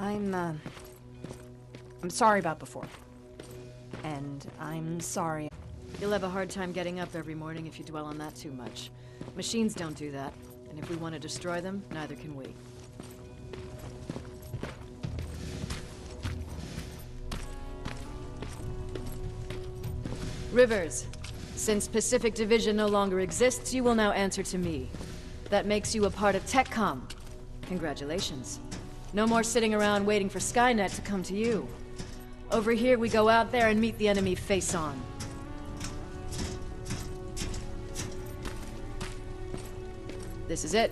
I'm sorry about before. And I'm sorry. You'll have a hard time getting up every morning if you dwell on that too much. Machines don't do that, and if we want to destroy them, neither can we. Rivers, since Pacific Division no longer exists, you will now answer to me. That makes you a part of TechCom. Congratulations. No more sitting around waiting for Skynet to come to you. Over here, we go out there and meet the enemy face-on. This is it.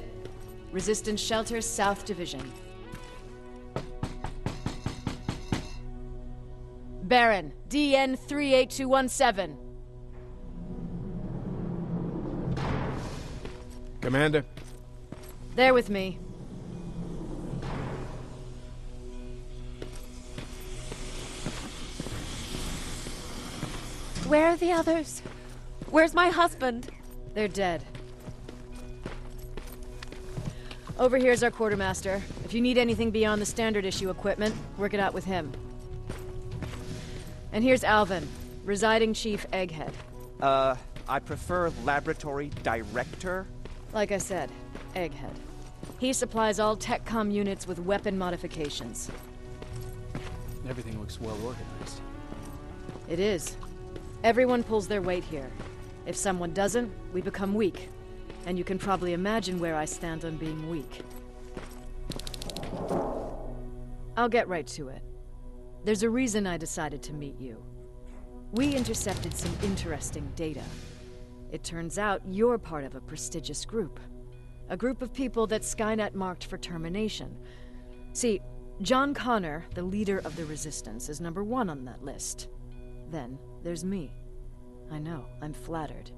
Resistance Shelter, South Division. Baron, DN 38217. Commander? There with me. Where are the others? Where's my husband? They're dead. Over here's our quartermaster. If you need anything beyond the standard issue equipment, work it out with him. And here's Alvin, residing chief Egghead. I prefer laboratory director. Like I said, Egghead. He supplies all TechCom units with weapon modifications. Everything looks well organized. It is. Everyone pulls their weight here. If someone doesn't, we become weak. And you can probably imagine where I stand on being weak. I'll get right to it. There's a reason I decided to meet you. We intercepted some interesting data. It turns out you're part of a prestigious group. A group of people that Skynet marked for termination. See, John Connor, the leader of the Resistance, is #1 on that list. Then there's me. I know, I'm flattered.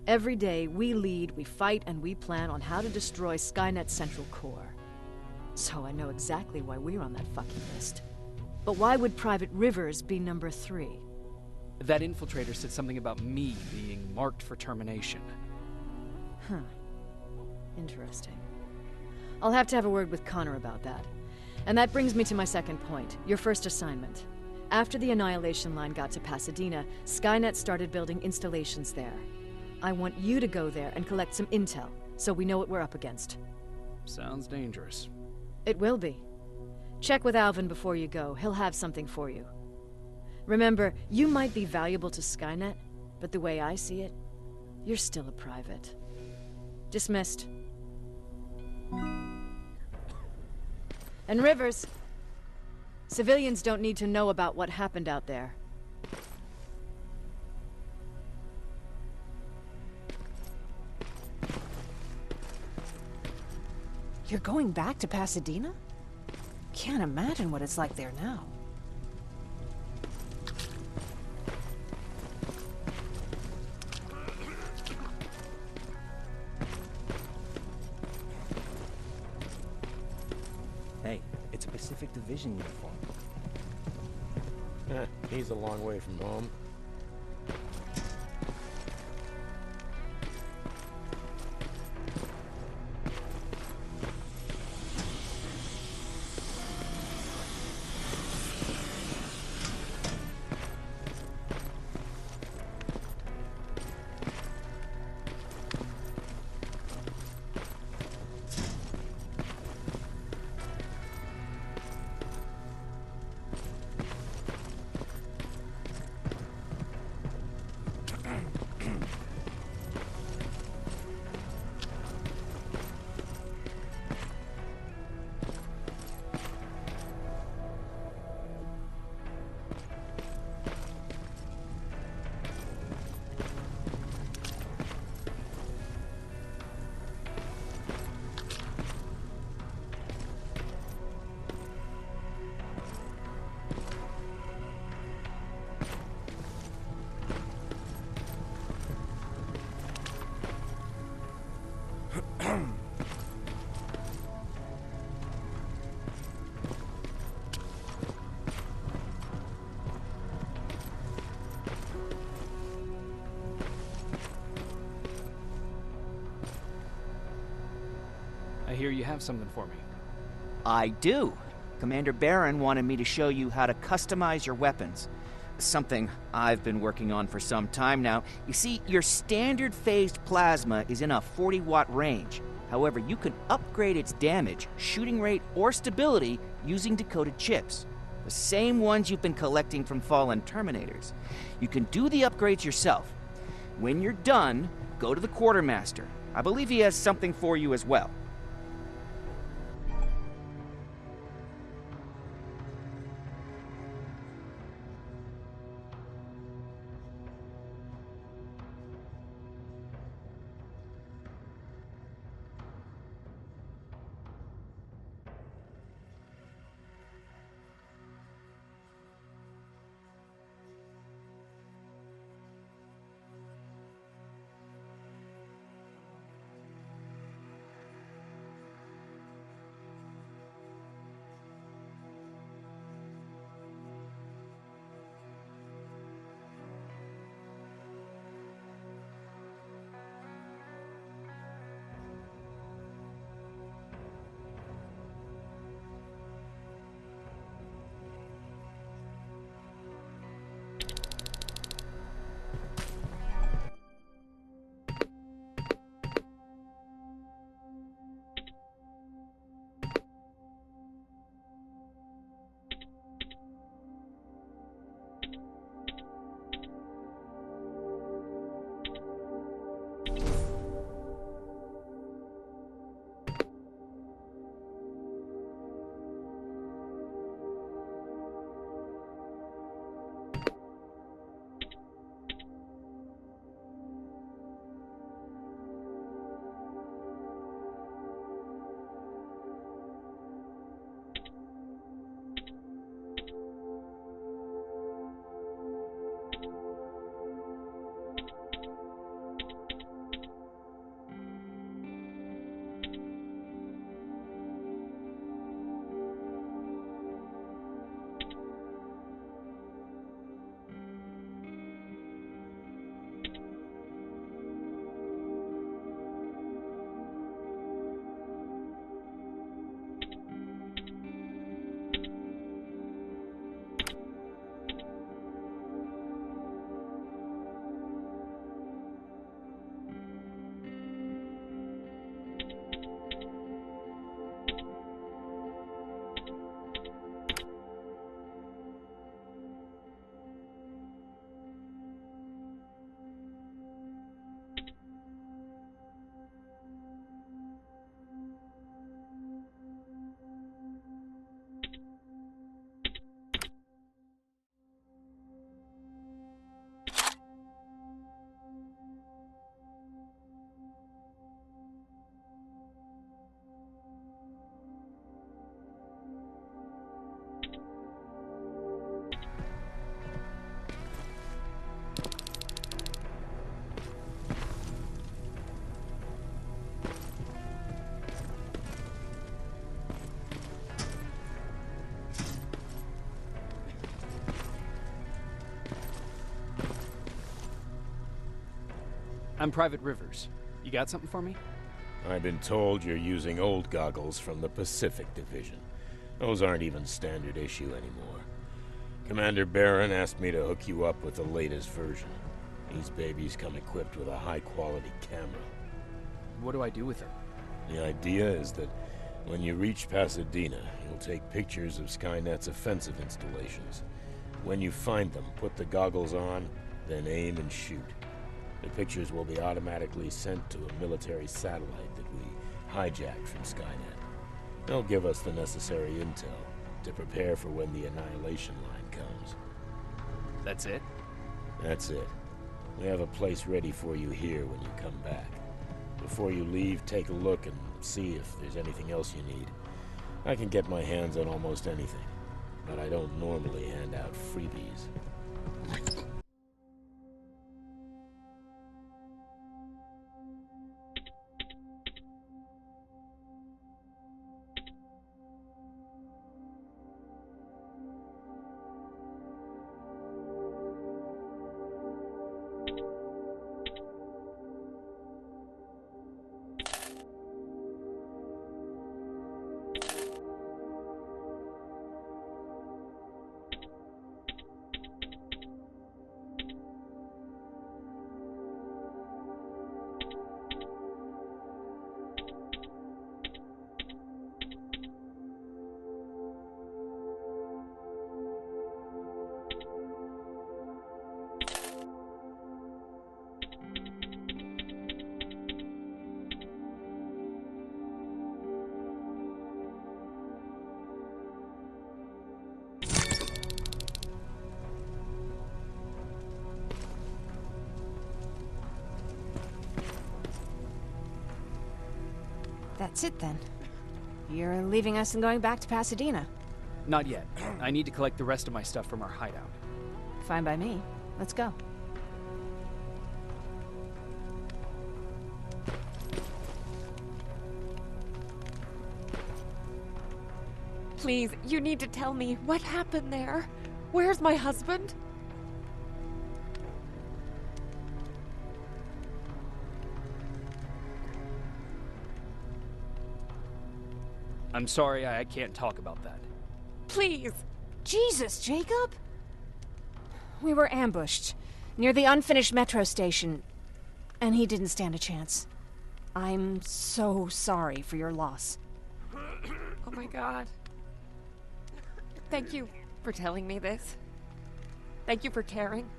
Every day, we lead, we fight, and we plan on how to destroy Skynet's central core. So I know exactly why we're on that fucking list. But why would Private Rivers be #3? That infiltrator said something about me being marked for termination. Huh. Interesting. I'll have to have a word with Connor about that. And that brings me to my second point, your first assignment. After the Annihilation Line got to Pasadena, Skynet started building installations there. I want you to go there and collect some intel, so we know what we're up against. Sounds dangerous. It will be. Check with Alvin before you go. He'll have something for you. Remember, you might be valuable to Skynet, but the way I see it, you're still a private. Dismissed. And Rivers, civilians don't need to know about what happened out there. You're going back to Pasadena? Can't imagine what it's like there now. Hey, it's a Pacific Division uniform. He's a long way from home. I hear you have something for me. I do. Commander Barron wanted me to show you how to customize your weapons. Something I've been working on for some time now. You see, your standard phased plasma is in a 40-watt range. However, you can upgrade its damage, shooting rate, or stability using decoded chips. The same ones you've been collecting from fallen Terminators. You can do the upgrades yourself. When you're done, go to the Quartermaster. I believe he has something for you as well. I'm Private Rivers. You got something for me? I've been told you're using old goggles from the Pacific Division. Those aren't even standard issue anymore. Commander Barron asked me to hook you up with the latest version. These babies come equipped with a high-quality camera. What do I do with it? The idea is that when you reach Pasadena, you'll take pictures of Skynet's offensive installations. When you find them, put the goggles on, then aim and shoot. The pictures will be automatically sent to a military satellite that we hijacked from Skynet. They'll give us the necessary intel to prepare for when the annihilation line comes. That's it? That's it. We have a place ready for you here when you come back. Before you leave, take a look and see if there's anything else you need. I can get my hands on almost anything, but I don't normally hand out freebies. That's it then. You're leaving us and going back to Pasadena. Not yet. I need to collect the rest of my stuff from our hideout. Fine by me. Let's go. Please, you need to tell me what happened there. Where's my husband? I'm sorry, I can't talk about that. Please. Jesus, Jacob! We were ambushed near the unfinished metro station, and he didn't stand a chance. I'm so sorry for your loss. Oh my God. Thank you for telling me this. Thank you for caring.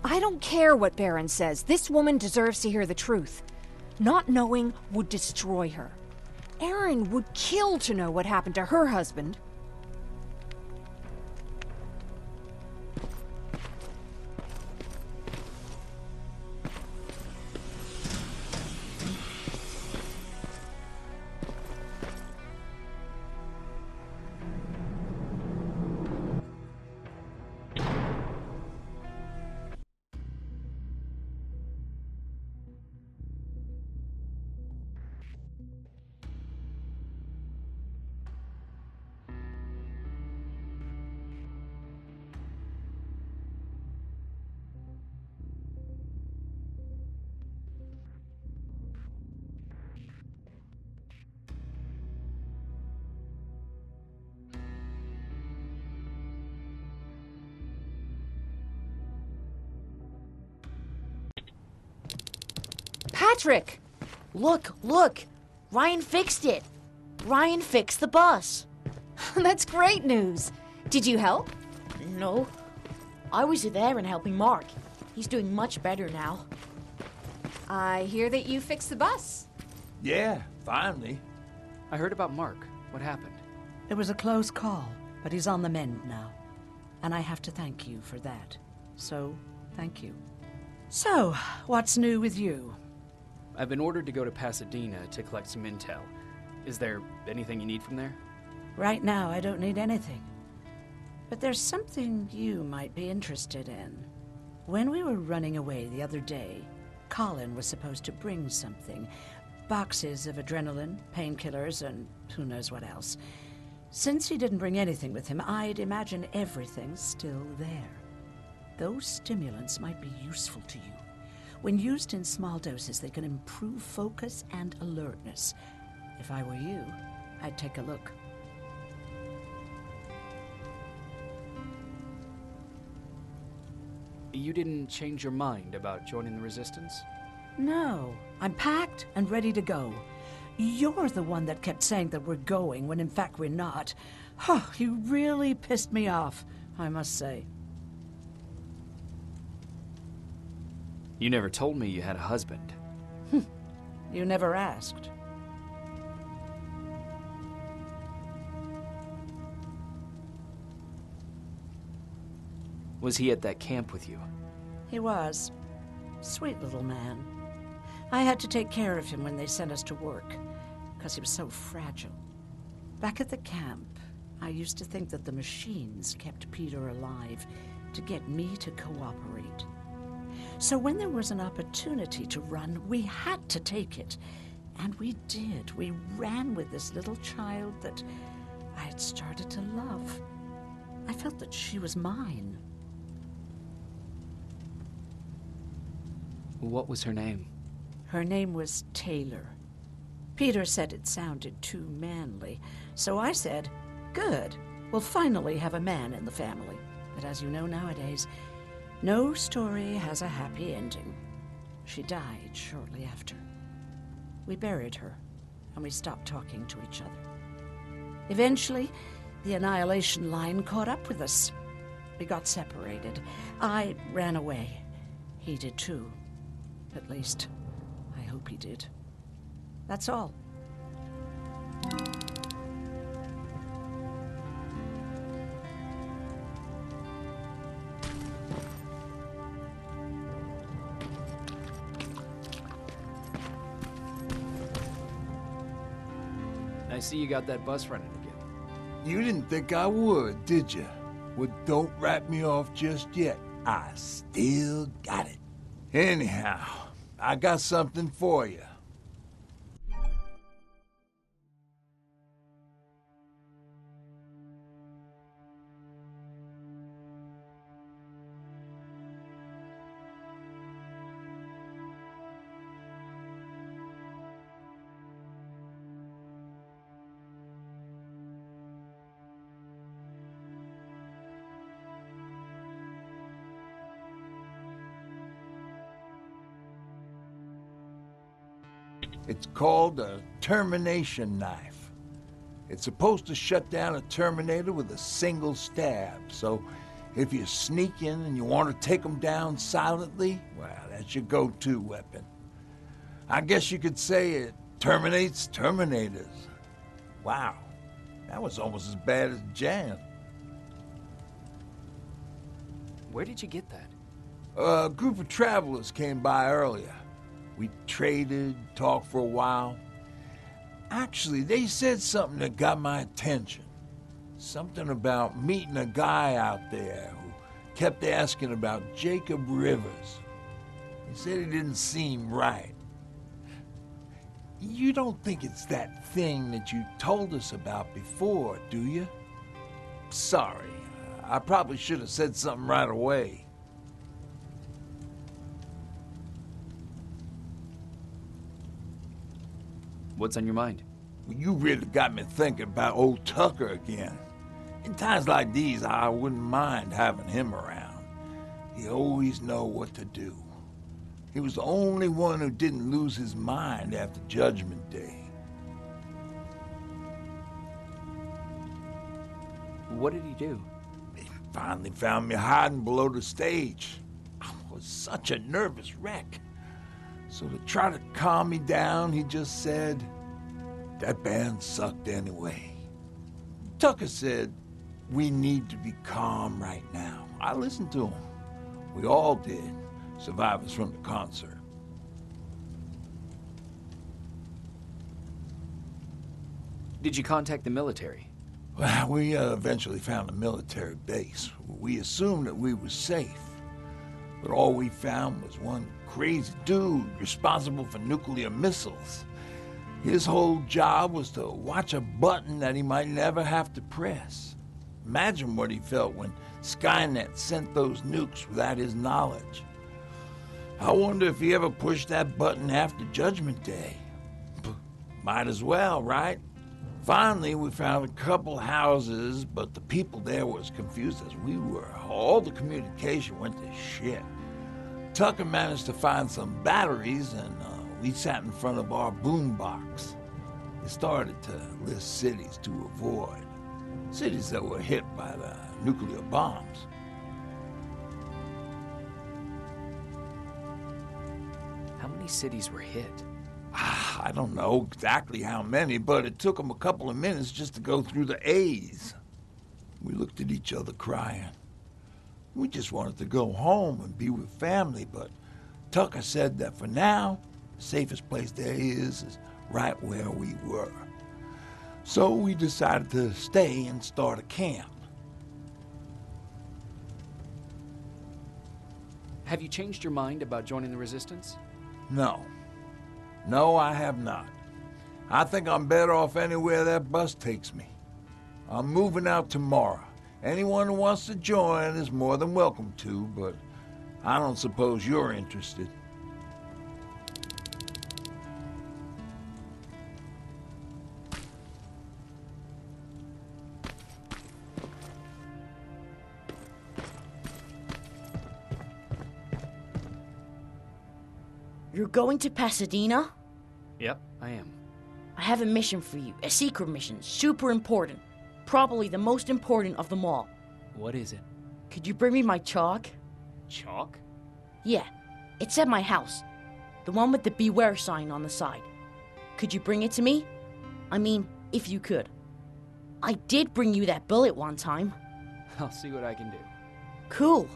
I don't care what Baron says. This woman deserves to hear the truth. Not knowing would destroy her. Erin would kill to know what happened to her husband. Patrick! Look, look! Ryan fixed it! Ryan fixed the bus! That's great news. Did you help? No. I was there and helping Mark. He's doing much better now. I hear that you fixed the bus. Yeah, finally. I heard about Mark. What happened? It was a close call, but he's on the mend now. And I have to thank you for that. So, thank you. So, what's new with you? I've been ordered to go to Pasadena to collect some intel. Is there anything you need from there? Right now, I don't need anything. But there's something you might be interested in. When we were running away the other day, Colin was supposed to bring something. Boxes of adrenaline, painkillers, and who knows what else. Since he didn't bring anything with him, I'd imagine everything's still there. Those stimulants might be useful to you. When used in small doses, they can improve focus and alertness. If I were you, I'd take a look. You didn't change your mind about joining the Resistance? No, I'm packed and ready to go. You're the one that kept saying that we're going when in fact we're not. Oh, you really pissed me off, I must say. You never told me you had a husband. You never asked. Was he at that camp with you? He was. Sweet little man. I had to take care of him when they sent us to work, because he was so fragile. Back at the camp, I used to think that the machines kept Peter alive to get me to cooperate. So when there was an opportunity to run, we had to take it. And we did. We ran with this little child that I had started to love. I felt that she was mine. What was her name? Her name was Taylor. Peter said it sounded too manly, so I said, good, we'll finally have a man in the family. But as you know nowadays, no story has a happy ending. She died shortly after. We buried her, and we stopped talking to each other. Eventually, the Annihilation Line caught up with us. We got separated. I ran away. He did too. At least, I hope he did. That's all. I see you got that bus running again. You didn't think I would, did you? Well, don't wrap me off just yet. I still got it. Anyhow, I got something for you. It's called a termination knife. It's supposed to shut down a Terminator with a single stab, so if you sneak in and you want to take them down silently, well, that's your go-to weapon. I guess you could say it terminates Terminators. Wow, that was almost as bad as Jan. Where did you get that? A group of travelers came by earlier. We traded, talked for a while. Actually, they said something that got my attention. Something about meeting a guy out there who kept asking about Jacob Rivers. He said he didn't seem right. You don't think it's that thing that you told us about before, do you? Sorry, I probably should have said something right away. What's on your mind? You really got me thinking about old Tucker again. In times like these, I wouldn't mind having him around. He always know what to do. He was the only one who didn't lose his mind after Judgment Day. What did he do? He finally found me hiding below the stage. I was such a nervous wreck. So to try to calm me down, he just said, that band sucked anyway. Tucker said, we need to be calm right now. I listened to him. We all did, survivors from the concert. Did you contact the military? Well, we eventually found a military base. We assumed that we were safe. But all we found was one crazy dude responsible for nuclear missiles. His whole job was to watch a button that he might never have to press. Imagine what he felt when Skynet sent those nukes without his knowledge. I wonder if he ever pushed that button after Judgment Day. Might as well, right? Finally, we found a couple houses, but the people there were as confused as we were. All the communication went to shit. Tucker managed to find some batteries, and we sat in front of our boombox. It started to list cities to avoid. Cities that were hit by the nuclear bombs. How many cities were hit? I don't know exactly how many, but it took them a couple of minutes just to go through the A's. We looked at each other crying. We just wanted to go home and be with family, but Tucker said that for now, the safest place there is right where we were. So we decided to stay and start a camp. Have you changed your mind about joining the Resistance? No. No, I have not. I think I'm better off anywhere that bus takes me. I'm moving out tomorrow. Anyone who wants to join is more than welcome to, but I don't suppose you're interested. You're going to Pasadena? Yep, I am. I have a mission for you. A secret mission. Super important. Probably the most important of them all. What is it? Could you bring me my chalk? Chalk? Yeah. It's at my house. The one with the beware sign on the side. Could you bring it to me? I mean, if you could. I did bring you that bullet one time. I'll see what I can do. Cool.